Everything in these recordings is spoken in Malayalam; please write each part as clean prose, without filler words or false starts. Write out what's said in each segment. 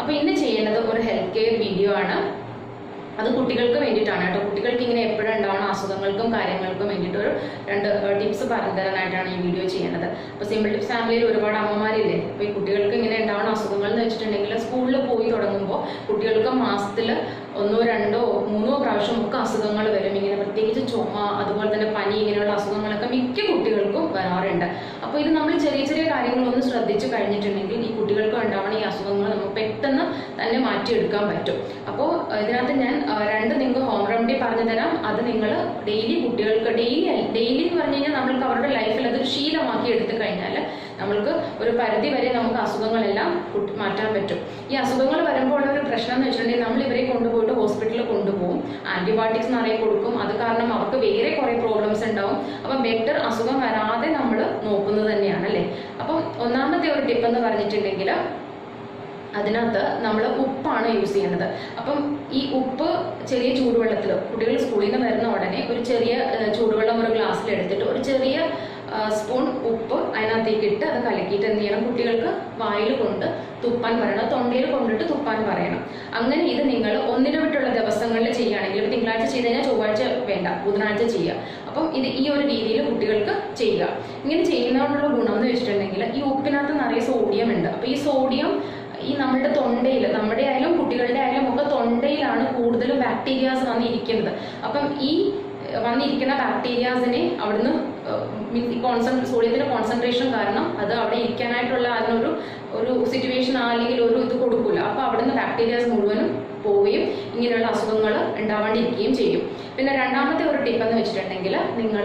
അപ്പോൾ ഇന്ന് ചെയ്യേണ്ടത് ഒരു ഹെൽത്ത് കെയർ വീഡിയോ ആണ്. അത് കുട്ടികൾക്ക് വേണ്ടിയിട്ടാണ് കേട്ടോ. കുട്ടികൾക്ക് ഇങ്ങനെ എപ്പോഴും ഉണ്ടാവുന്ന അസുഖങ്ങൾക്കും കാര്യങ്ങൾക്കും വേണ്ടിയിട്ട് ഒരു 2 ടിപ്സ് പറഞ്ഞു തരാനായിട്ടാണ് ഈ വീഡിയോ ചെയ്യുന്നത്. അപ്പോൾ സിമ്പിൾ ടിപ്സ് ഫാമിലിയിൽ ഒരുപാട് അമ്മമാരില്ലേ. അപ്പോൾ ഈ കുട്ടികൾക്ക് ഇങ്ങനെ ഉണ്ടാവുന്ന അസുഖങ്ങൾ എന്ന് വെച്ചിട്ടുണ്ടെങ്കിൽ സ്കൂളിൽ പോയി തുടങ്ങുമ്പോൾ കുട്ടികൾക്ക് മാസത്തിൽ 1, 2, 3 പ്രാവശ്യം ഒക്കെ അസുഖങ്ങൾ വരും. ഇങ്ങനെ പ്രത്യേകിച്ച് ചുമ, അതുപോലെ തന്നെ പനി, ഇങ്ങനെയുള്ള അസുഖങ്ങളൊക്കെ മിക്ക കുട്ടികൾക്കും വരാറുണ്ട്. അപ്പോൾ ഇത് നമ്മൾ ചെറിയ ചെറിയ കാര്യങ്ങളൊന്ന് ശ്രദ്ധിച്ചു കഴിഞ്ഞിട്ടുണ്ടെങ്കിൽ ഈ കുട്ടികൾക്ക് ഉണ്ടാവുന്ന ഈ അസുഖങ്ങൾ നമുക്ക് പെട്ടെന്ന് തന്നെ മാറ്റിയെടുക്കാൻ പറ്റും. അപ്പോൾ ഇതിനകത്ത് ഞാൻ 2 നിങ്ങൾക്ക് ഹോം റെമഡി പറഞ്ഞു തരാം. അത് നിങ്ങൾ ഡെയിലി കുട്ടികൾക്ക് ഡെയിലി എന്ന് പറഞ്ഞു കഴിഞ്ഞാൽ നമ്മൾക്ക് അവരുടെ ലൈഫിൽ അതൊരു ശീലമാക്കി എടുത്തു കഴിഞ്ഞാൽ നമ്മൾക്ക് ഒരു പരിധി വരെ നമുക്ക് അസുഖങ്ങളെല്ലാം മാറ്റാൻ പറ്റും. ഈ അസുഖങ്ങൾ വരുമ്പോൾ ഒരു പ്രശ്നം എന്ന് വെച്ചിട്ടുണ്ടെങ്കിൽ നമ്മൾ ഇവരെ കൊണ്ടുപോയിട്ട് ഹോസ്പിറ്റലിൽ കൊണ്ടുപോകും, ആന്റിബയോട്ടിക്സ് നിറയെ കൊടുക്കും. അത് കാരണം അവർക്ക് വേറെ കുറേ പ്രോബ്ലംസ് ഉണ്ടാവും. അപ്പം ബെറ്റർ അസുഖം വരാതെ നമ്മൾ നോക്കുന്നത് തന്നെയാണ് അല്ലേ. അപ്പം ഒന്നാമത്തെ ഒരു ടിപ്പ് എന്ന് പറഞ്ഞിട്ടുണ്ടെങ്കിൽ അതിനകത്ത് നമ്മൾ ഉപ്പാണ് യൂസ് ചെയ്യുന്നത്. അപ്പം ഈ ഉപ്പ് ചെറിയ ചൂടുവെള്ളത്തിൽ കുട്ടികൾ സ്കൂളിൽ നിന്ന് വരുന്ന ഉടനെ ഒരു ചെറിയ ചൂടുവെള്ളം ഒരു ഗ്ലാസ്സിൽ എടുത്തിട്ട് ഒരു ചെറിയ സ്പൂൺ ഉപ്പ് അതിനകത്തേക്ക് ഇട്ട് അത് കലക്കിയിട്ട് എന്ത് ചെയ്യണം, കുട്ടികൾക്ക് വായിൽ കൊണ്ട് തുപ്പാൻ പറയണം, തൊണ്ടയിൽ കൊണ്ടിട്ട് തുപ്പാൻ പറയണം. അങ്ങനെ ഇത് നിങ്ങൾ ഒന്നിടവിട്ടുള്ള ദിവസങ്ങളിൽ ചെയ്യുകയാണെങ്കിൽ ഇപ്പോൾ തിങ്കളാഴ്ച ചെയ്ത് കഴിഞ്ഞാൽ ചൊവ്വാഴ്ച വേണ്ട, ബുധനാഴ്ച ചെയ്യുക. അപ്പം ഇത് ഈ ഒരു രീതിയിൽ കുട്ടികൾക്ക് ചെയ്യുക. ഇങ്ങനെ ചെയ്യുന്നതുകൊണ്ടുള്ള ഗുണം എന്ന് വെച്ചിട്ടുണ്ടെങ്കിൽ ഈ ഉപ്പിനകത്ത് നിറയെ സോഡിയം ഉണ്ട്. അപ്പോൾ ഈ സോഡിയം ഈ നമ്മുടെ തൊണ്ടയിൽ, നമ്മുടെ ആയാലും കുട്ടികളുടെ ആയാലും ഒക്കെ തൊണ്ടയിലാണ് കൂടുതലും ബാക്ടീരിയാസ് വന്നിരിക്കുന്നത്. അപ്പം ഈ വന്നിരിക്കുന്ന ബാക്ടീരിയാസിനെ അവിടുന്ന് സോഡിയത്തിന്റെ കോൺസെൻട്രേഷൻ കാരണം അത് അവിടെ ഇരിക്കാനായിട്ടുള്ള അതിനൊരു സിറ്റുവേഷൻ അല്ലെങ്കിൽ ഒരു ഇത് കൊടുക്കില്ല. അപ്പോൾ അവിടുന്ന് ബാക്ടീരിയാസ് മുഴുവനും പോവുകയും ഇങ്ങനെയുള്ള അസുഖങ്ങൾ ഉണ്ടാവാണ്ടിരിക്കുകയും ചെയ്യും. പിന്നെ രണ്ടാമത്തെ ഒരു ടിപ്പ് എന്ന് വെച്ചിട്ടുണ്ടെങ്കിൽ നിങ്ങൾ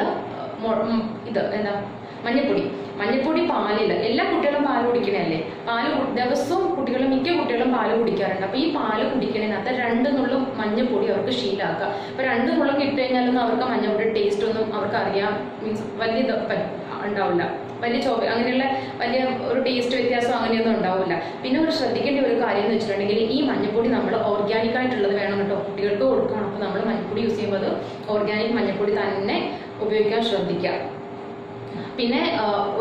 മഞ്ഞപ്പൊടി പാലിൽ, എല്ലാ കുട്ടികളും പാല് കുടിക്കണല്ലേ, ദിവസവും മിക്ക കുട്ടികളും പാല് കുടിക്കാറുണ്ട്. അപ്പോൾ ഈ പാല് കുടിക്കണതിനകത്ത് 2 നുള്ളും മഞ്ഞപ്പൊടി അവർക്ക് ശീലമാക്കുക. അപ്പോൾ 2 നുള്ളും ഇട്ട് കഴിഞ്ഞാലൊന്നും അവർക്ക് മഞ്ഞപ്പൊടി ടേസ്റ്റ് ഒന്നും അവർക്ക് അറിയാം, മീൻസ് വലിയ ഉണ്ടാവില്ല, വലിയ അങ്ങനെയുള്ള വലിയ ഒരു ടേസ്റ്റ് വ്യത്യാസം അങ്ങനെയൊന്നും ഉണ്ടാവില്ല. പിന്നെ ഒരു ശ്രദ്ധിക്കേണ്ട ഒരു കാര്യം എന്ന് വെച്ചിട്ടുണ്ടെങ്കിൽ ഈ മഞ്ഞപ്പൊടി നമ്മൾ ഓർഗാനിക് ആയിട്ടുള്ളത് വേണം കേട്ടോ കുട്ടികൾക്ക് കൊടുക്കണം. അപ്പോൾ നമ്മൾ മഞ്ഞപ്പൊടി യൂസ് ചെയ്യുമ്പോൾ അത് ഓർഗാനിക് മഞ്ഞപ്പൊടി തന്നെ ഉപയോഗിക്കാൻ ശ്രദ്ധിക്കുക. പിന്നെ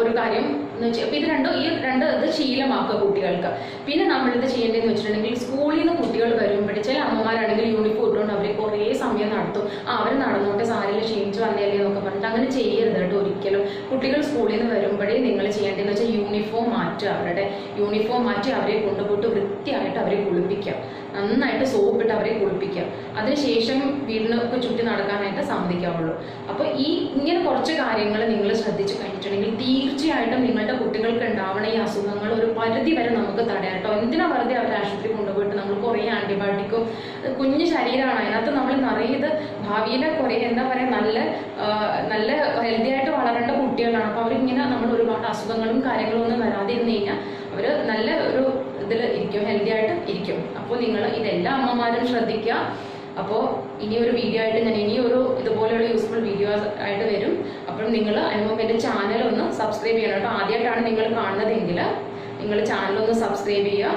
ഒരു കാര്യം എന്ന് വെച്ചാൽ ഇത് ഇത് ശീലമാക്കുക കുട്ടികൾക്ക്. പിന്നെ നമ്മളിത് ചെയ്യേണ്ടതെന്ന് വെച്ചിട്ടുണ്ടെങ്കിൽ സ്കൂളിൽ നിന്ന് കുട്ടികൾ വരുമ്പോഴേ ചില അമ്മമാരാണെങ്കിൽ യൂണിഫോം ഇട്ടുകൊണ്ട് അവരെ കുറേ സമയം നടത്തും. അവർ നടന്നോട്ടെ, സാരിയിൽ ക്ഷീണിച്ച് വന്നേലേ എന്നൊക്കെ പറഞ്ഞിട്ട് അങ്ങനെ ചെയ്യരുത് കേട്ടോ ഒരിക്കലും. കുട്ടികൾ സ്കൂളിൽ നിന്ന് വരുമ്പോഴേ നിങ്ങൾ ചെയ്യേണ്ടതെന്ന് വെച്ചാൽ യൂണിഫോം മാറ്റുക. അവരുടെ യൂണിഫോം മാറ്റി അവരെ കൊണ്ടുപോയിട്ട് വൃത്തിയായിട്ട് അവരെ കുളിപ്പിക്കുക, നന്നായിട്ട് സോപ്പിട്ട് അവരെ കുളിപ്പിക്കുക. അതിനുശേഷം വീടിനൊക്കെ ചുറ്റി നടക്കാനായിട്ട് സമ്മതിക്കാവുള്ളൂ. അപ്പോൾ ഇങ്ങനെ കുറച്ച് കാര്യങ്ങൾ നിങ്ങൾ ശ്രദ്ധിച്ചു കഴിഞ്ഞിട്ടുണ്ടെങ്കിൽ തീർച്ചയായിട്ടും നിങ്ങളുടെ കുട്ടികൾക്ക് ഉണ്ടാവണ ഈ അസുഖങ്ങൾ ഒരു പരിധി വരെ നമുക്ക് തടയാം കേട്ടോ. എന്തിനാ വെറുതെ അവരെ ആശുപത്രി കൊണ്ടുപോയിട്ട് നമ്മൾ കുറേ ആന്റിബയോട്ടിക്കും, കുഞ്ഞു ശരീരമാണ് അതിനകത്ത് നമ്മൾ നിറയത് ഭാവിയിലെ കുറേ എന്താ പറയുക നല്ല ഹെൽത്തി ആയിട്ട് വളരേണ്ട കുട്ടികളാണ്. അപ്പോൾ അവരിങ്ങനെ നമ്മൾ ഒരുപാട് അസുഖങ്ങളും കാര്യങ്ങളും ഒന്നും വരാതിരുന്നു കഴിഞ്ഞാൽ അവർ നല്ല ഒരു ഇതിൽ ഇരിക്കും, ഹെൽത്തി ആയിട്ട് ഇരിക്കും. അപ്പോൾ നിങ്ങൾ ഇതെല്ലാ അമ്മമാരും ശ്രദ്ധിക്കുക. അപ്പോൾ ഇനിയൊരു വീഡിയോ ആയിട്ട് ഞാൻ ഇനിയൊരു ഇതുപോലെയുള്ള യൂസ്ഫുൾ വീഡിയോസ് ആയിട്ട് വരും. അപ്പം നിങ്ങൾ അതിനുമുമ്പ് എൻ്റെ ചാനൽ ഒന്ന് സബ്സ്ക്രൈബ് ചെയ്യണം കേട്ടോ. ആദ്യമായിട്ടാണ് നിങ്ങൾ കാണുന്നതെങ്കിൽ നിങ്ങൾ ചാനലൊന്ന് സബ്സ്ക്രൈബ് ചെയ്യുക.